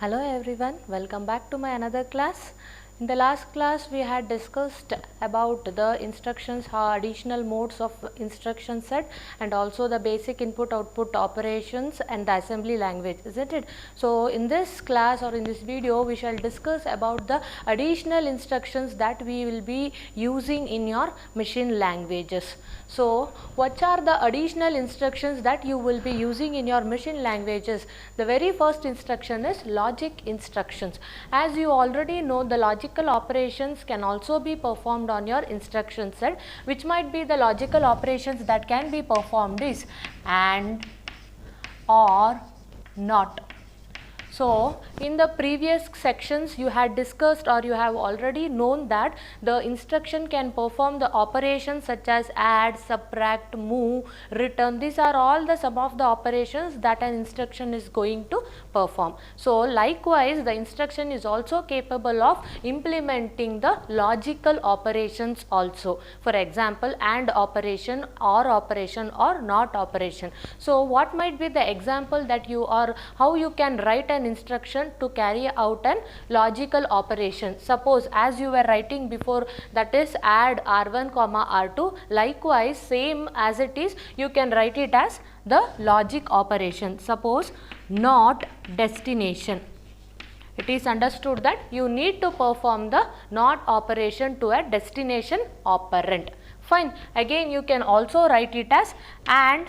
Hello everyone, welcome back to my another class. In the last class we had discussed about the instructions, how additional modes of instruction set and also the basic input output operations and the assembly language, isn't it? So in this class or in this video we shall discuss about the additional instructions that we will be using in your machine languages. So what are the additional instructions that you will be using in your machine languages? The very first instruction is logic instructions. As you already know, the logical operations can also be performed on your instruction set. Which might be the logical operations that can be performed is and, or, not. So in the previous sections you had discussed or you have already known that the instruction can perform the operations such as add, subtract, move, return. These are all the some of the operations that an instruction is going to perform. So likewise the instruction is also capable of implementing the logical operations also. For example, and operation, or operation, or not operation. So what might be the example that you are, how you can write an instruction to carry out an logical operation? Suppose as you were writing before, that is add r1 comma r2, likewise same as it is you can write it as the logic operation. Suppose not destination. It is understood that you need to perform the not operation to a destination operand. Fine. Again you can also write it as and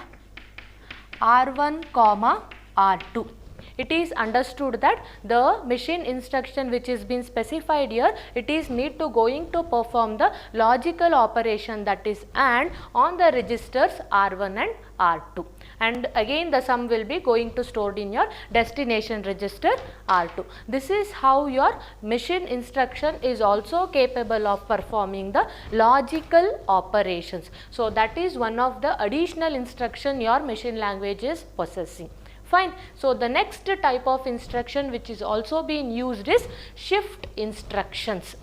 r1 comma r2. It is understood that the machine instruction which is been specified here, it is need to going to perform the logical operation, that is and, on the registers r1 and r2, and again the sum will be going to stored in your destination register r2. This is how your machine instruction is also capable of performing the logical operations. So that is one of the additional instruction your machine language is possessing. Fine. So the next type of instruction which is also being used is shift instructions.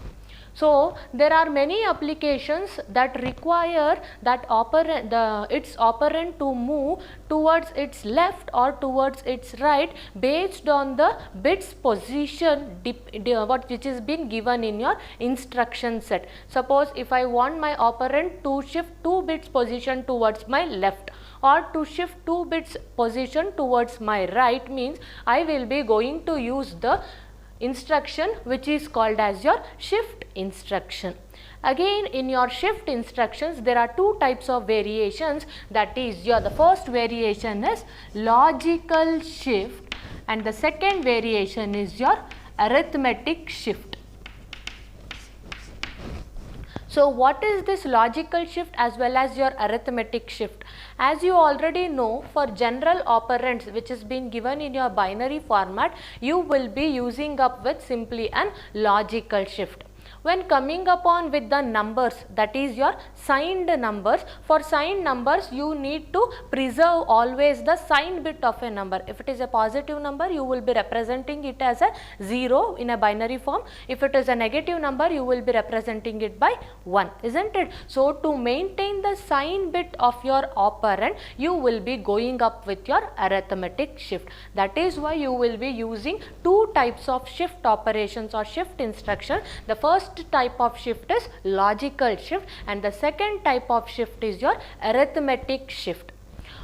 So there are many applications that require that its operand to move towards its left or towards its right based on the bits position which is been given in your instruction set. Suppose if I want my operand to shift 2 bits position towards my left or to shift 2 bits position towards my right, means I will be going to use the instruction which is called as your shift instruction. Again in your shift instructions there are two types of variations, that is the first variation is logical shift and the second variation is your arithmetic shift. So what is this logical shift as well as your arithmetic shift? As you already know, for general operands which has been given in your binary format, you will be using up with simply an logical shift. When coming upon with the numbers, that is your signed numbers, for signed numbers you need to preserve always the signed bit of a number. If it is a positive number, you will be representing it as a 0 in a binary form. If it is a negative number, you will be representing it by 1, isn't it? So to maintain the sign bit of your operand, you will be going up with your arithmetic shift. That is why you will be using two types of shift operations or shift instruction. The first type of shift is logical shift and the second type of shift is your arithmetic shift.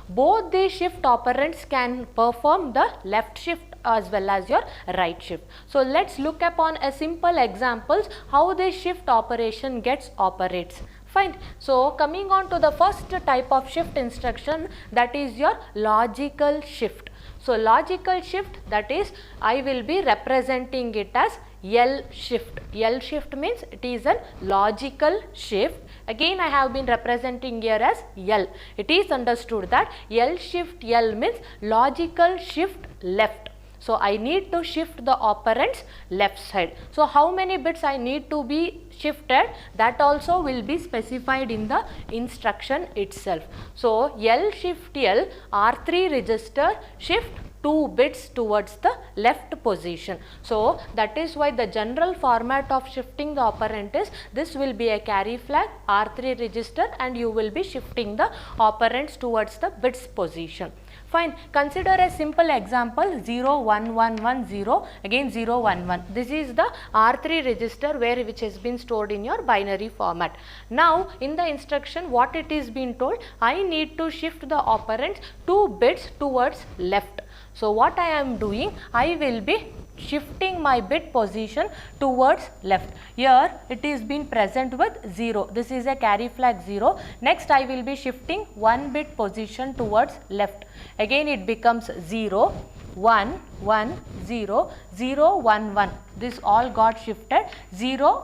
Both these shift operands can perform the left shift as well as your right shift. So let's look upon a simple examples how this shift operation gets operates. Fine. So coming on to the first type of shift instruction, that is your logical shift. So logical shift, that is I will be representing it as L shift. L shift means it is a logical shift. Again I have been representing here as L. It is understood that L shift L means logical shift left. So I need to shift the operands left side. So how many bits I need to be shifted, that also will be specified in the instruction itself. So L shift L, R3 register shift 2 bits towards the left position. So that is why the general format of shifting the operand is, this will be a carry flag R3 register and you will be shifting the operands towards the bits position. Fine. Consider a simple example 0 1 1 1 0, again 0 1 1. This is the R3 register which has been stored in your binary format. Now in the instruction what it is being told, I need to shift the operands 2 bits towards left. So what I am doing, I will be shifting my bit position towards left. Here it is been present with 0. This is a carry flag 0. Next I will be shifting 1 bit position towards left. Again it becomes 0, 1, 1, 0, 0, 1, 1. This all got shifted. 0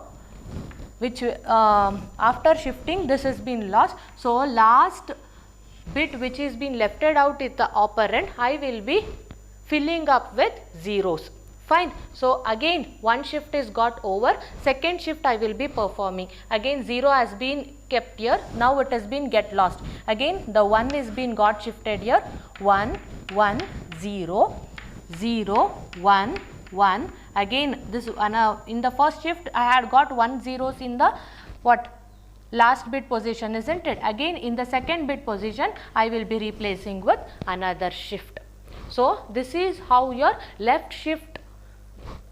which after shifting this has been lost. So last bit which is been lefted out with the operand, I will be filling up with zeros. Fine. So again one shift is got over, second shift I will be performing. Again 0 has been kept here, now it has been get lost. Again the 1 is been got shifted here, 1, 1, 0, 0, 1, 1. Again this in the first shift I had got 1 zeros in the last bit position, isn't it? Again in the second bit position I will be replacing with another shift. So this is how your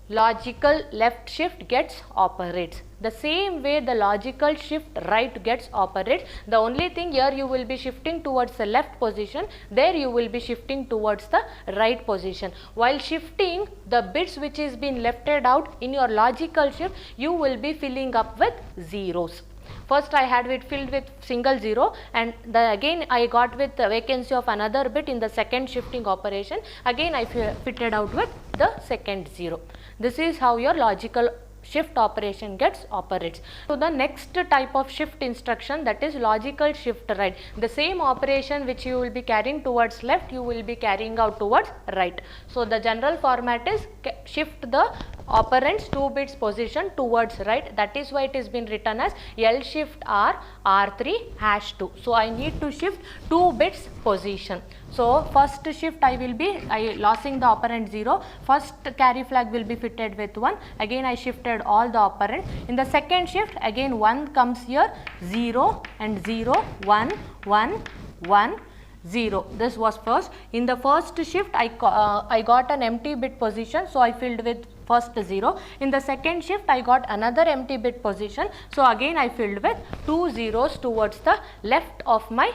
logical left shift gets operates. The same way the logical shift right gets operates. The only thing here you will be shifting towards the left position, there you will be shifting towards the right position. While shifting the bits which is been lefted out in your logical shift, you will be filling up with zeros. First I had it filled with single 0 and again I got with the vacancy of another bit in the second shifting operation. Again I fitted out with the second 0. This is how your logical shift operation gets operates. So the next type of shift instruction, that is logical shift right. The same operation which you will be carrying towards left, you will be carrying out towards right. So the general format is shift the operands 2 bits position towards right. That is why it has been written as L shift R R3 hash 2. So I need to shift 2 bits position. So first shift I will be losing the operand 0. First carry flag will be fitted with 1. Again I shifted all the operand. In the second shift again 1 comes here, 0 and 0, 1, 1, 1, 0. This was first. In the first shift I got an empty bit position, so I filled with first 0. In the second shift I got another empty bit position, so again I filled with 2 zeros towards the left of my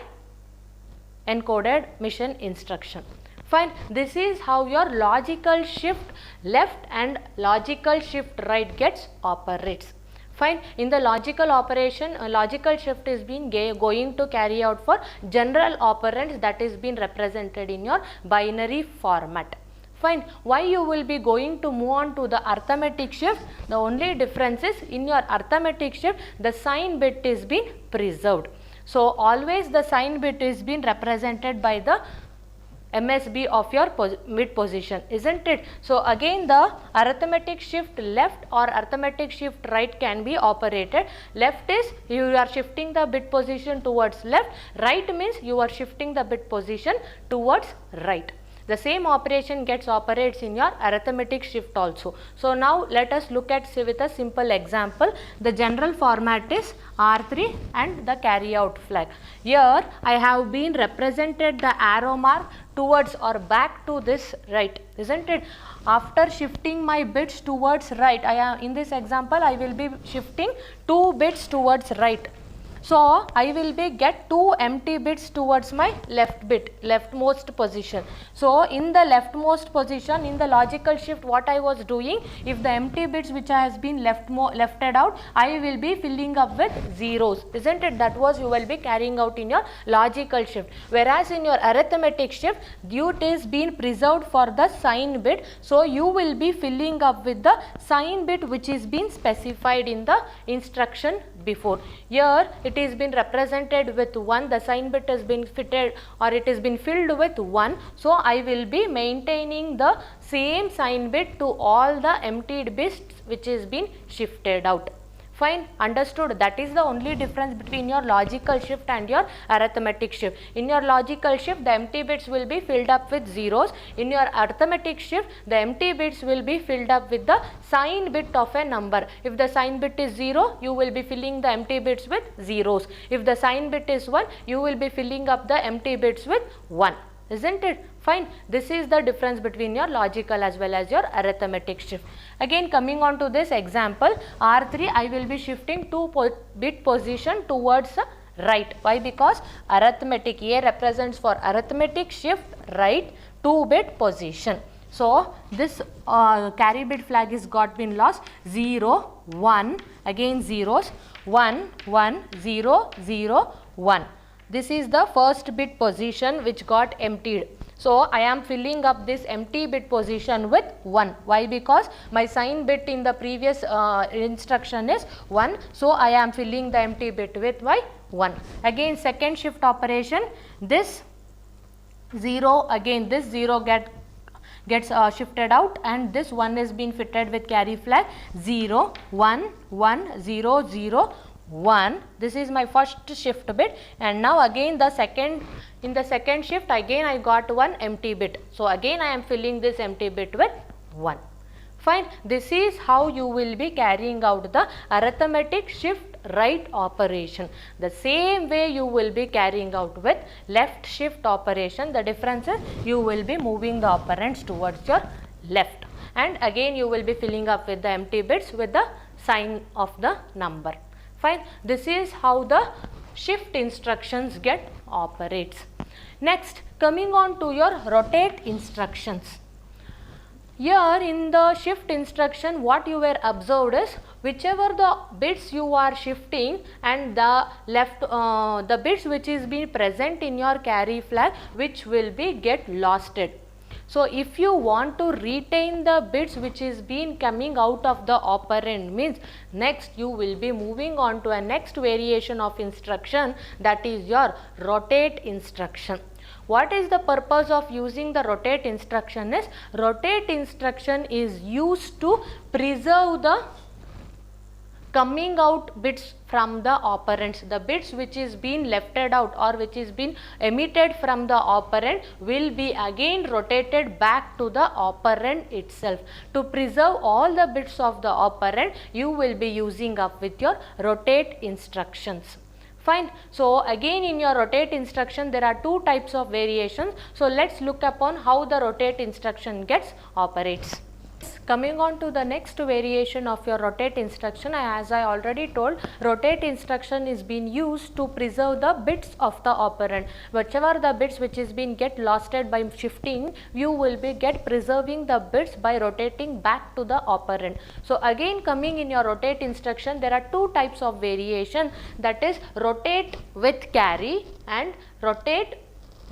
encoded mission instruction. Fine. This is how your logical shift left and logical shift right gets operates. Fine. In the logical operation, logical shift is being going to carry out for general operands that is being represented in your binary format. Fine. Why you will be going to move on to the arithmetic shift? The only difference is in your arithmetic shift the sign bit is being preserved. So always the sign bit is being represented by the MSB of your mid position, isn't it? So again the arithmetic shift left or arithmetic shift right can be operated. Left is you are shifting the bit position towards left, right means you are shifting the bit position towards right. The same operation gets operates in your arithmetic shift also. So now let us look at with a simple example. The general format is R3 and the carry out flag. Here I have been represented the arrow mark towards or back to this right, isn't it? After shifting my bits towards right, in this example I will be shifting 2 bits towards right. So I will be get 2 empty bits towards my leftmost position. So in the leftmost position in the logical shift, what I was doing, if the empty bits which has been lefted out, I will be filling up with zeros, isn't it? That was you will be carrying out in your logical shift. Whereas in your arithmetic shift, it is being preserved for the sign bit. So you will be filling up with the sign bit which is being specified in the instruction before. Here it is been represented with 1, the sign bit has been fitted or it has been filled with 1. So I will be maintaining the same sign bit to all the emptied bits which is been shifted out. Fine, understood. That is the only difference between your logical shift and your arithmetic shift. In your logical shift, the empty bits will be filled up with zeros. In your arithmetic shift, the empty bits will be filled up with the sign bit of a number. If the sign bit is 0, you will be filling the empty bits with zeros. If the sign bit is 1, you will be filling up the empty bits with 1. isn't it? Fine. This is the difference between your logical as well as your arithmetic shift. Again, coming on to this example, R3, I will be shifting 2-bit position towards the right. Why? Because arithmetic, A represents for arithmetic shift right 2-bit position. So this carry bit flag is been lost. 0, 1, again zeros, 1, 1, 0, 0, 1. This is the first bit position which got emptied. So I am filling up this empty bit position with 1. Why? Because my sign bit in the previous instruction is 1. So I am filling the empty bit with 1. Again, second shift operation, this 0, again this 0 gets shifted out, and this 1 is being fitted with carry flag. 0, 1, 1, 0, 0, 1. This is my first shift bit, and now again in the second shift again I got one empty bit. So again I am filling this empty bit with 1. Fine. This is how you will be carrying out the arithmetic shift right operation. The same way you will be carrying out with left shift operation. The difference is you will be moving the operands towards your left, and again you will be filling up with the empty bits with the sign of the number. Fine. This is how the shift instructions get operates. Next, coming on to your rotate instructions. Here in the shift instruction, what you were observed is whichever the bits you are shifting, and the left the bits which is being present in your carry flag, which will be get losted. So if you want to retain the bits which is been coming out of the operand, means next you will be moving on to a next variation of instruction, that is your rotate instruction. What is the purpose of using the rotate instruction is, rotate instruction is used to preserve the coming out bits from the operands. The bits which is been lefted out or which is been emitted from the operand will be again rotated back to the operand itself. To preserve all the bits of the operand, you will be using up with your rotate instructions. Fine. So again in your rotate instruction there are two types of variations. So let's look upon how the rotate instruction gets operates. Coming on to the next variation of your rotate instruction, as I already told, rotate instruction is being used to preserve the bits of the operand. Whichever the bits which is being get losted by shifting, you will be get preserving the bits by rotating back to the operand. So again coming in your rotate instruction, there are two types of variation, that is rotate with carry and rotate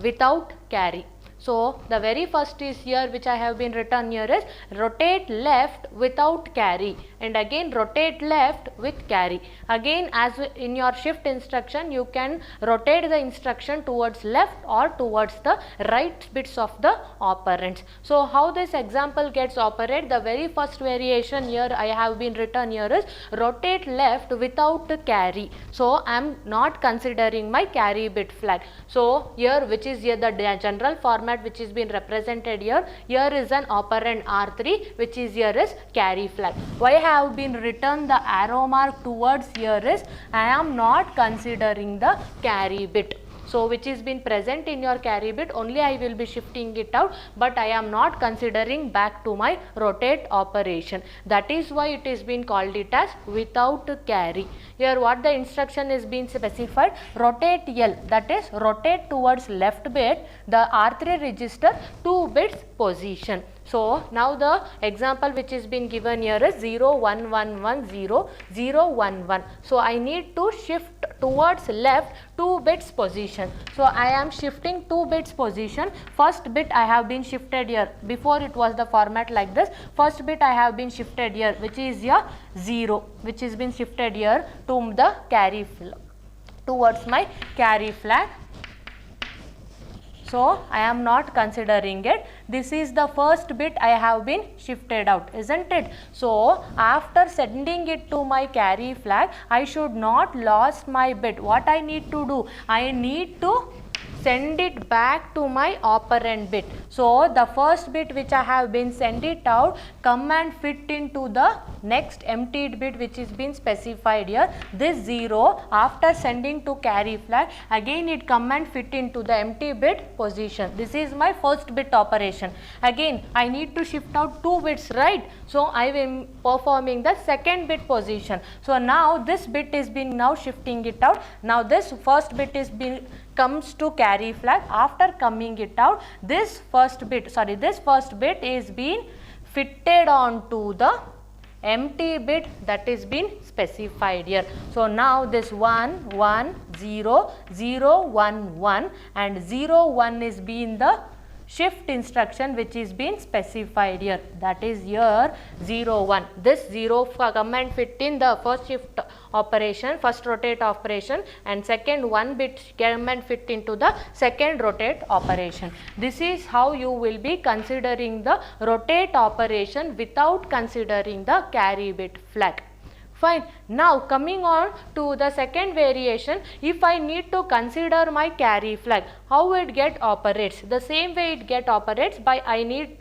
without carry. So the very first is here, which I have been written here, is rotate left without carry, and again rotate left with carry. Again, as in your shift instruction, you can rotate the instruction towards left or towards the right bits of the operands. So how this example gets operate, the very first variation here I have been written here is rotate left without carry. So I am not considering my carry bit flag. So here, which is here the general format which is been represented here, here is an operand R3, which is here is carry flag. Why I have been written the arrow mark towards here is, I am not considering the carry bit. So which is been present in your carry bit, only I will be shifting it out, but I am not considering back to my rotate operation. That is why it is been called it as without carry. Here what the instruction is being specified, rotate L, that is rotate towards left bit the R3 register 2 bits position. So now the example which is been given here is 0, 1, 1, 1, 0, 0, 1, 1. So I need to shift towards left 2 bits position. So I am shifting 2 bits position. First bit I have been shifted here. Before it was the format like this. First bit I have been shifted here, which is your 0, which is been shifted here to the carry flag, towards my carry flag. So I am not considering it. This is the first bit I have been shifted out, isn't it? So after sending it to my carry flag, I should not lose my bit. What I need to do? I need to send it back to my operand bit. So the first bit which I have been send it out, come and fit into the next emptied bit which is been specified here. This 0 after sending to carry flag, again it come and fit into the empty bit position. This is my first bit operation. Again I need to shift out 2 bits, right? So I am performing the second bit position. So now this bit is been now shifting it out. Now this first bit is been comes to carry flag. After coming it out, this first bit is being fitted on to the empty bit that is been specified here. So now this 1 1 0 0 1 1 and 0 1 is being the shift instruction which is being specified here, that is here 0 1. This 0 come and fit in the first shift operation, first rotate operation, and second 1 bit come and fit into the second rotate operation. This is how you will be considering the rotate operation without considering the carry bit flag. Fine. Now coming on to the second variation, if I need to consider my carry flag, how it get operates? The same way it get operates by I need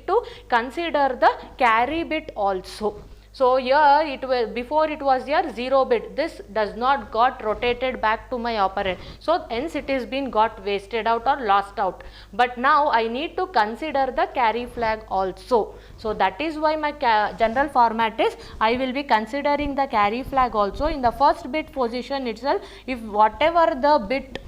to consider the carry bit also. So here it was, before it was here 0 bit, this does not got rotated back to my operand. So hence it is been got wasted out or lost out. But now I need to consider the carry flag also. So that is why my general format is, I will be considering the carry flag also in the first bit position itself. If whatever the bit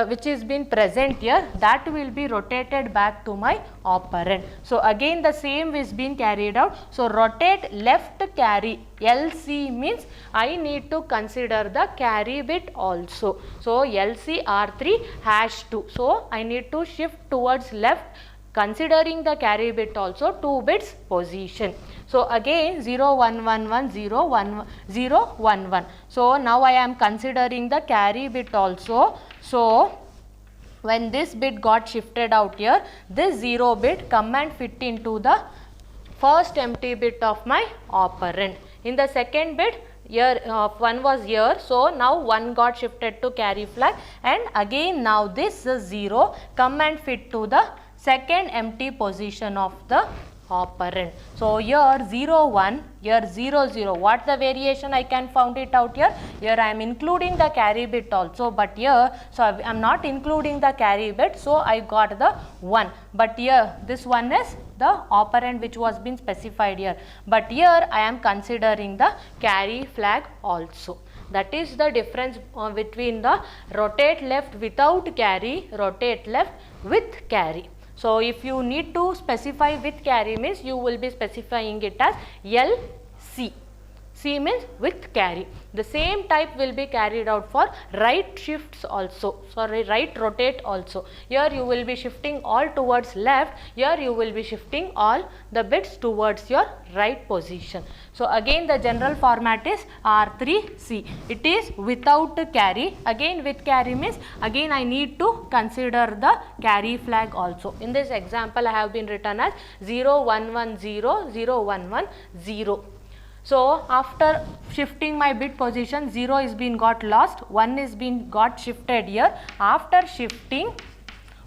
which is been present here, that will be rotated back to my operand. So again the same is being carried out. So rotate left carry, LC means I need to consider the carry bit also. So LC R3 #2. So I need to shift towards left considering the carry bit also 2 bits position. So again 0 1 1 1 0 1 0 1 1. So now I am considering the carry bit also. So when this bit got shifted out here, this 0 bit come and fit into the first empty bit of my operand. In the second bit, here 1 was here, so now 1 got shifted to carry flag, and again now this 0 come and fit to the second empty position of the operand. So here 0 1, here 0 0. What the variation I can found it out here? Here I am including the carry bit also, but here so I am not including the carry bit, so I got the 1. But here this one is the operand which was been specified here. But here I am considering the carry flag also. That is the difference between the rotate left without carry, rotate left with carry. So if you need to specify with carry means you will be specifying it as LC. C means with carry. The same type will be carried out for right shifts also, sorry, right rotate also. Here you will be shifting all towards left, here you will be shifting all the bits towards your right position. So again the general format is R3C. It is without carry. Again with carry means again I need to consider the carry flag also. In this example I have been written as 0 1 1 0 0 1 1 0. So after shifting my bit position, 0 is been got lost, 1 is been got shifted here. After shifting,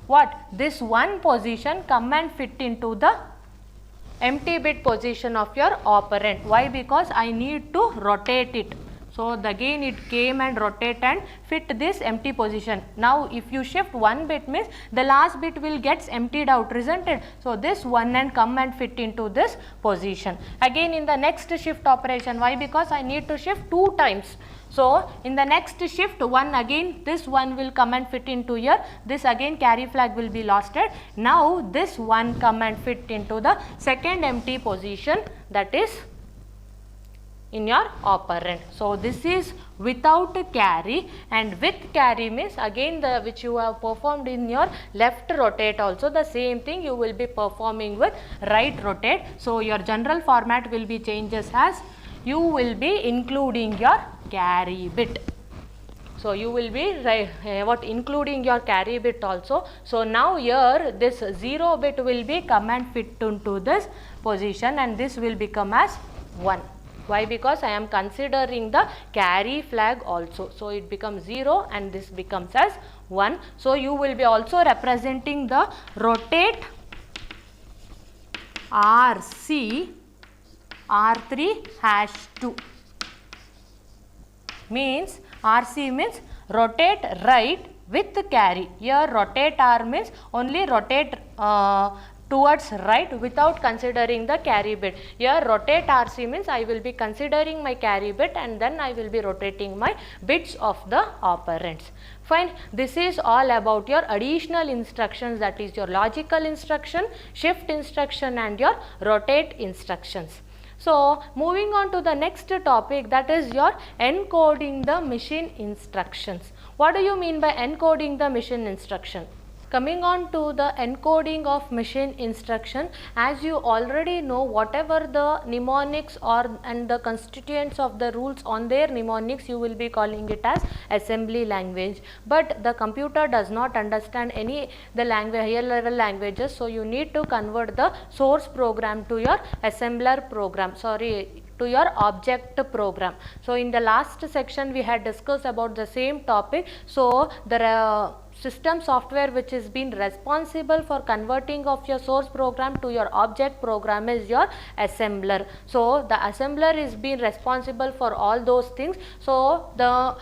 what? This 1 position come and fit into the empty bit position of your operand. Why? Because I need to rotate it. So again it came and rotate and fit this empty position. Now if you shift 1 bit means the last bit will gets emptied out, isn't it? So this 1 and come and fit into this position. Again in the next shift operation, why? Because I need to shift 2 times. So in the next shift 1 again this 1 will come and fit into here. This again carry flag will be losted. Now this 1 come and fit into the second empty position, that is in your operand. So this is without carry, and with carry means again the which you have performed in your left rotate also the same thing you will be performing with right rotate. So your general format will be changes as you will be including your carry bit. So you will be including your carry bit also. So now here this 0 bit will be come and fit into this position, and this will become as 1. Why? Because I am considering the carry flag also. So it becomes 0 and this becomes as 1. So you will be also representing the rotate RC R3 hash 2. Means RC means rotate right with carry. Here rotate R means only rotate towards right without considering the carry bit. Here rotate RC means I will be considering my carry bit and then I will be rotating my bits of the operands. Fine. This is all about your additional instructions, that is your logical instruction, shift instruction and your rotate instructions. So moving on to the next topic, that is your encoding the machine instructions. What do you mean by encoding the machine instruction? Coming on to the encoding of machine instruction, as you already know, whatever the mnemonics and the constituents of the rules on their mnemonics, you will be calling it as assembly language. But the computer does not understand any the language, higher level languages, so you need to convert the source program to your assembler program. To your object program. So in the last section we had discussed about the same topic. So the system software which is been responsible for converting of your source program to your object program is your assembler. So the assembler is being responsible for all those things. So the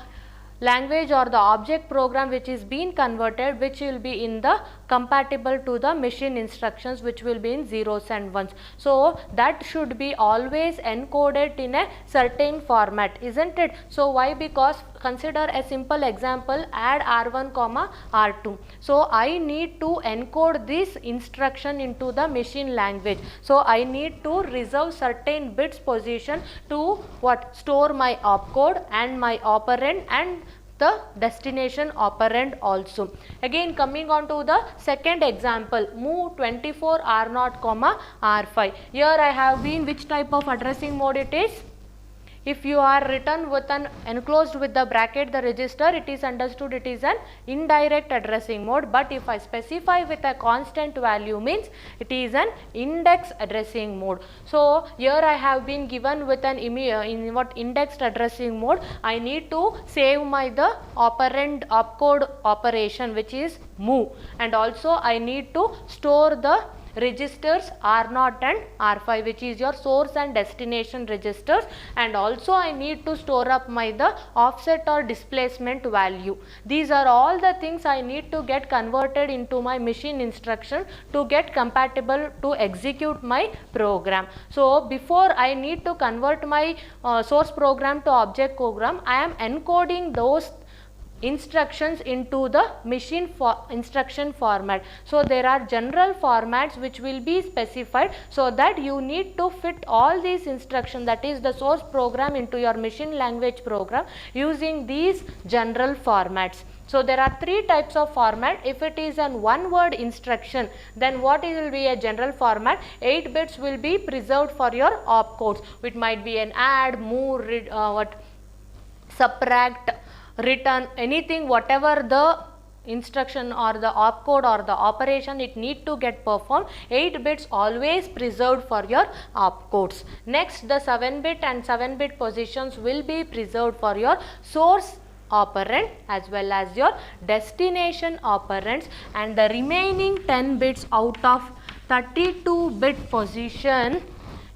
language or the object program which is being converted, which will be in the compatible to the machine instructions, which will be in zeros and ones. So that should be always encoded in a certain format, isn't it? So why? Because consider a simple example, add R1 comma R2. So I need to encode this instruction into the machine language. So I need to reserve certain bits position to what? Store my opcode and my operand and the destination operand also. Again coming on to the second example, move 24 R0 comma R5. Here I have been which type of addressing mode it is? If you are written with an enclosed with the bracket the register, it is understood it is an indirect addressing mode. But if I specify with a constant value, means it is an index addressing mode. So here I have been given with an in what indexed addressing mode. I need to save my the operand opcode operation, which is move, and also I need to store the registers R0 and R5, which is your source and destination registers, and also I need to store up my the offset or displacement value. These are all the things I need to get converted into my machine instruction to get compatible to execute my program. So before I need to convert my source program to object program, I am encoding those instructions into the machine instruction format. So there are general formats which will be specified, so that you need to fit all these instructions, that is the source program, into your machine language program using these general formats. So there are three types of format. If it is an one word instruction, then what it will be a general format. 8 bits will be preserved for your opcodes. It might be an add, move, subtract, return, anything, whatever the instruction or the opcode or the operation it need to get performed, 8 bits always preserved for your opcodes. Next, the 7-bit and 7-bit positions will be preserved for your source operand as well as your destination operands, and the remaining 10 bits out of 32-bit position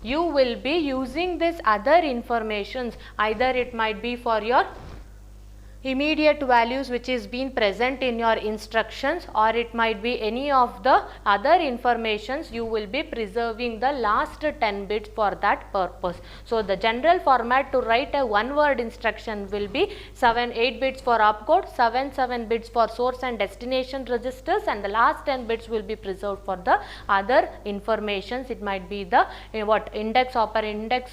you will be using this other informations. Either it might be for your immediate values which is being present in your instructions, or it might be any of the other informations. You will be preserving the last 10 bits for that purpose. So the general format to write a one word instruction will be 8 bits for opcode, 7 bits for source and destination registers, and the last 10 bits will be preserved for the other informations. It might be the index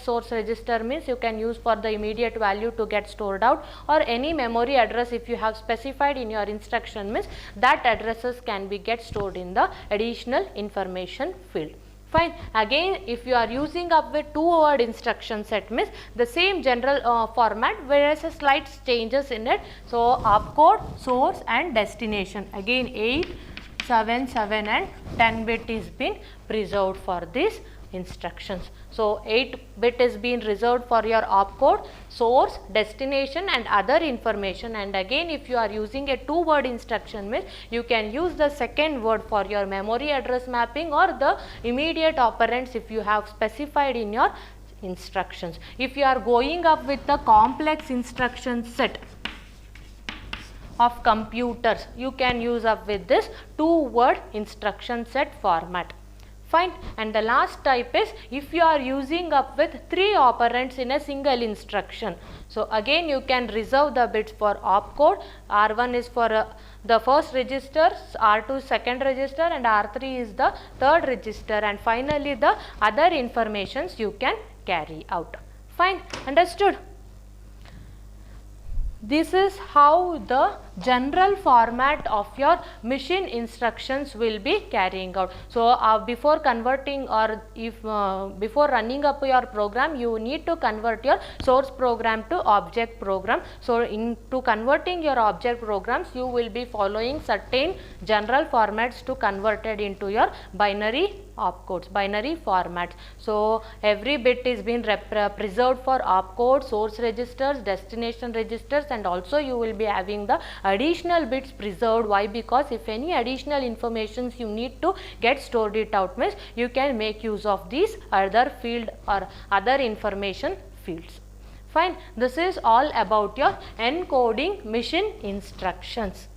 source register, means you can use for the immediate value to get stored out, or any memory address if you have specified in your instruction, means that addresses can be get stored in the additional information field. Fine. Again, if you are using up with 2-word instruction set, means the same general format, whereas a slight changes in it. So opcode, source and destination, again 8, 7 and 10 bit is been preserved for these instructions. So 8-bit is being reserved for your opcode, source, destination and other information, and again if you are using a 2-word instruction means you can use the second word for your memory address mapping or the immediate operands if you have specified in your instructions. If you are going up with the complex instruction set of computers, you can use up with this 2-word instruction set format. Fine. And the last type is if you are using up with 3 operands in a single instruction. So again you can reserve the bits for opcode. R1 is for the first register, R2 second register and R3 is the third register, and finally the other informations you can carry out. Fine. Understood? This is how the general format of your machine instructions will be carrying out. So before converting or if before running up your program, you need to convert your source program to object program. So into converting your object programs, you will be following certain general formats to convert it into your binary opcodes, binary formats. So every bit is being preserved for opcode, source registers, destination registers, and also you will be having the additional bits preserved. Why? Because if any additional informations you need to get stored it out means you can make use of these other field or other information fields. Fine. This is all about your encoding machine instructions.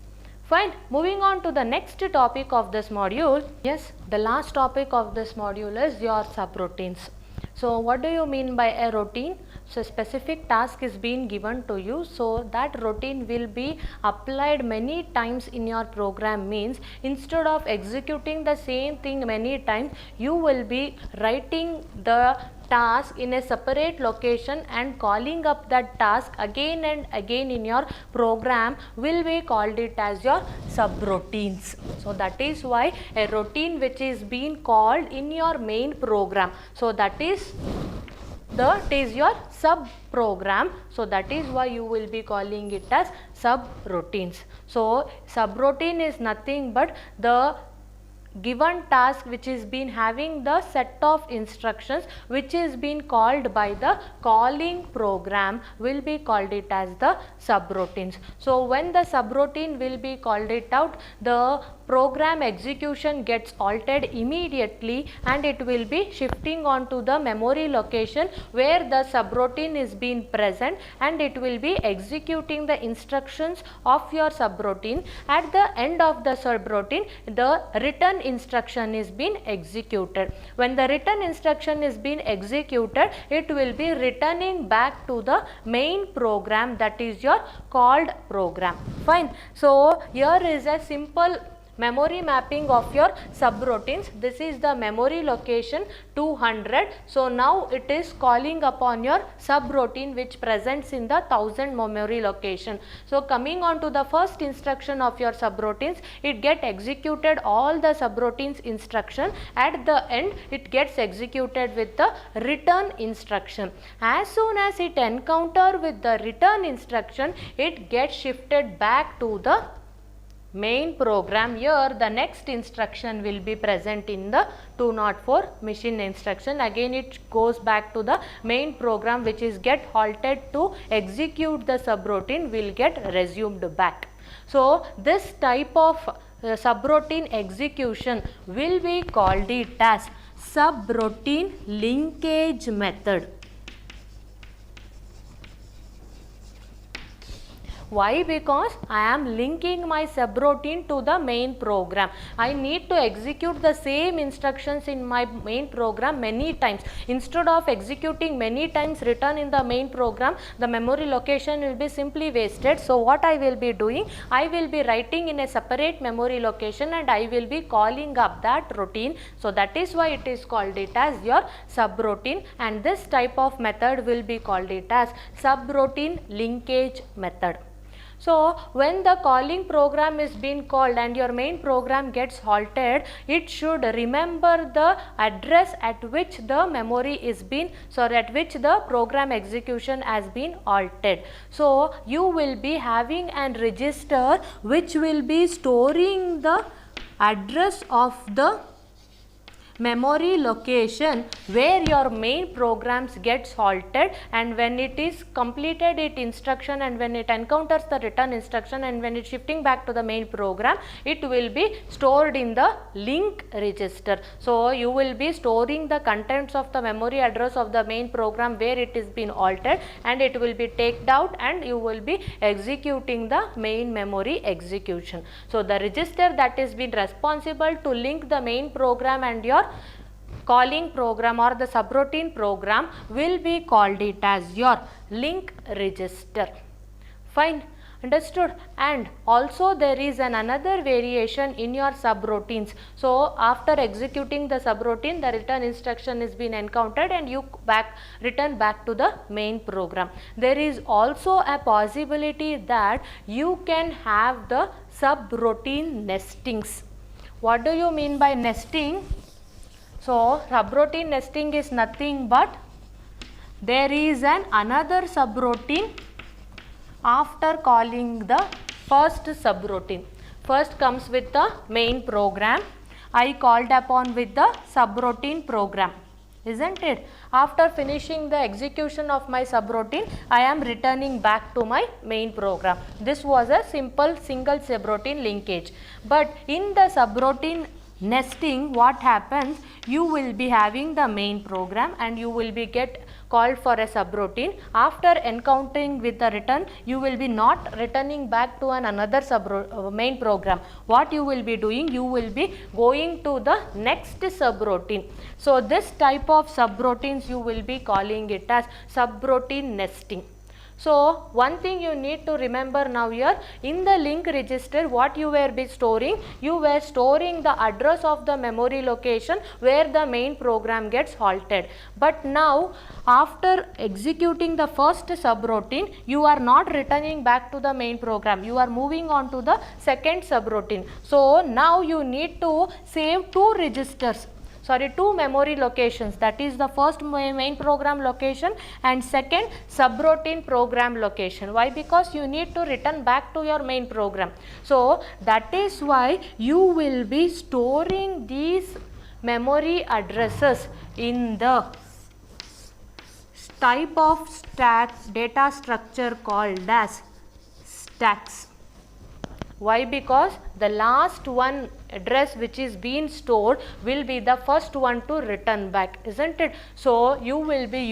Fine. Moving on to the next topic of this module. Yes, the last topic of this module is your subroutines. So what do you mean by a routine? So specific task is being given to you, so that routine will be applied many times in your program. Means instead of executing the same thing many times, you will be writing the task in a separate location and calling up that task again and again in your program will be called it as your subroutines. So that is why a routine which is being called in your main program, so that is your sub program. So that is why you will be calling it as subroutines. So subroutine is nothing but the given task which is been having the set of instructions which is being called by the calling program will be called it as the subroutines. So when the subroutine will be called it out, the program execution gets altered immediately and it will be shifting on to the memory location where the subroutine is being present, and it will be executing the instructions of your subroutine. At the end of the subroutine, the return instruction is being executed. When the return instruction is being executed, it will be returning back to the main program, that is your called program. Fine. So here is a simple memory mapping of your subroutines. This is the memory location 200. So now it is calling upon your subroutine which presents in the 1000 memory location. So coming on to the first instruction of your subroutines, it get executed all the subroutines instruction. At the end, it gets executed with the return instruction. As soon as it encounter with the return instruction, it gets shifted back to the main program. Here the next instruction will be present in the 204 machine instruction. Again it goes back to the main program which is get halted to execute the subroutine will get resumed back. So this type of subroutine execution will be called it as subroutine linkage method. Why? Because I am linking my subroutine to the main program. I need to execute the same instructions in my main program many times. Instead of executing many times return in the main program, the memory location will be simply wasted. So what I will be doing, I will be writing in a separate memory location and I will be calling up that routine. So that is why it is called it as your subroutine, and this type of method will be called it as subroutine linkage method. So when the calling program is being called and your main program gets halted, it should remember the address at which the memory is being, at which the program execution has been altered. So you will be having an register which will be storing the address of the memory location where your main programs gets halted, and when it is completed its instruction and when it encounters the return instruction and when it shifting back to the main program, it will be stored in the link register. So you will be storing the contents of the memory address of the main program where it is been altered, and it will be taken out and you will be executing the main memory execution. So the register that is been responsible to link the main program and your calling program or the subroutine program will be called it as your link register. Fine, understood? And also there is another variation in your subroutines. So after executing the subroutine, the return instruction is been encountered and you return back to the main program. There is also a possibility that you can have the subroutine nestings. What do you mean by nesting? So subroutine nesting is nothing but there is another subroutine after calling the first subroutine. First comes with the main program. I called upon with the subroutine program, isn't it? After finishing the execution of my subroutine, I am returning back to my main program. This was a simple single subroutine linkage. But in the subroutine nesting, what happens? You will be having the main program and you will be called for a subroutine. After encountering with the return, you will be not returning back to another main program. What you will be doing? You will be going to the next subroutine. So this type of subroutines you will be calling it as subroutine nesting. So one thing you need to remember now here, in the link register what you were be storing? You were storing the address of the memory location where the main program gets halted. But now after executing the first subroutine, you are not returning back to the main program. You are moving on to the second subroutine. So now you need to save two memory locations, that is the first main program location and second subroutine program location. Why? Because you need to return back to your main program. So that is why you will be storing these memory addresses in the type of data structure called as stacks. Why? Because the last one address which is being stored will be the first one to return back, isn't it? So you will be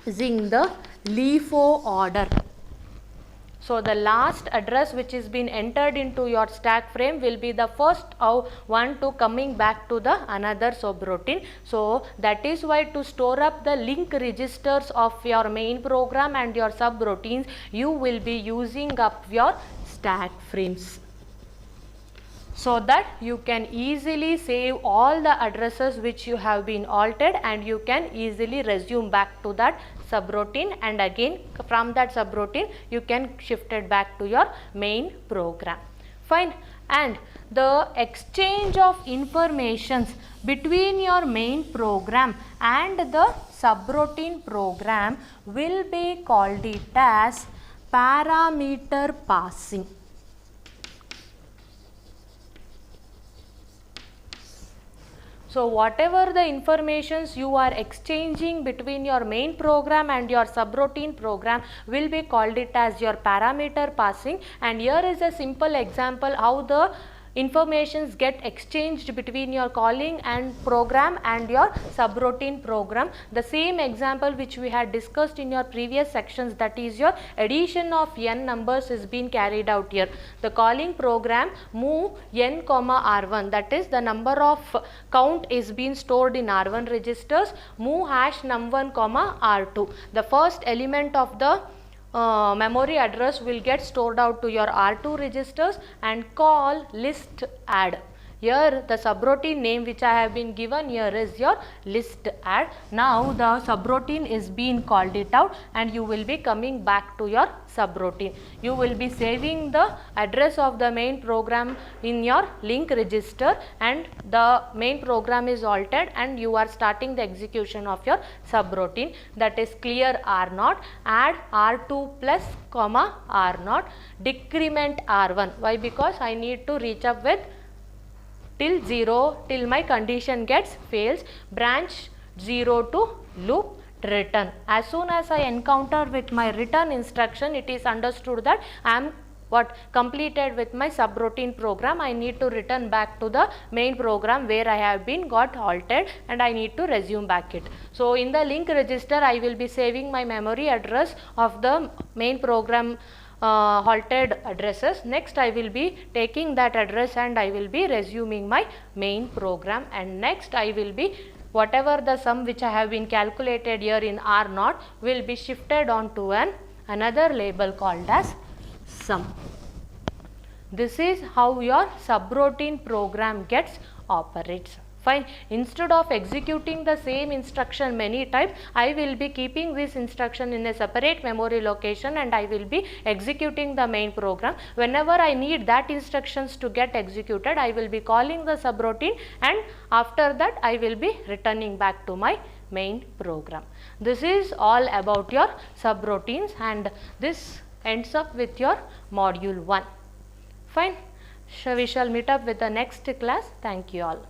using the LIFO order. So the last address which is been entered into your stack frame will be the first one to coming back to the another subroutine. So that is why to store up the link registers of your main program and your subroutines, you will be using up your stack frames, so that you can easily save all the addresses which you have been altered and you can easily resume back to that subroutine, and again from that subroutine you can shift it back to your main program. Fine. And the exchange of informations between your main program and the subroutine program will be called it as parameter passing. So whatever the informations you are exchanging between your main program and your subroutine program will be called it as your parameter passing. And here is a simple example how the informations get exchanged between your calling and program and your subroutine program. The same example which we had discussed in your previous sections, that is your addition of n numbers is being carried out here. The calling program move n comma r1, that is the number of count is being stored in r1 registers, move hash num1 comma r2. The first element of the memory address will get stored out to your R2 registers and call list add. Here the subroutine name which I have been given here is your list add. Now the subroutine is being called it out and you will be coming back to your subroutine. You will be saving the address of the main program in your link register and the main program is altered and you are starting the execution of your subroutine, that is clear R0, add R2 plus comma R0, decrement R1. Why? Because I need to reach up with till 0 till my condition gets fails, branch 0 to loop return. As soon as I encounter with my return instruction, it is understood that I am completed with my subroutine program. I need to return back to the main program where I have been got halted, and I need to resume back it. So in the link register I will be saving my memory address of the main program halted addresses. Next I will be taking that address and I will be resuming my main program, and next I will be whatever the sum which I have been calculated here in R0 will be shifted on to another label called as sum. This is how your subroutine program gets operates. Fine. Instead of executing the same instruction many times, I will be keeping this instruction in a separate memory location and I will be executing the main program. Whenever I need that instructions to get executed, I will be calling the subroutine, and after that I will be returning back to my main program. This is all about your subroutines, and this ends up with your module 1. Fine. So we shall meet up with the next class. Thank you all.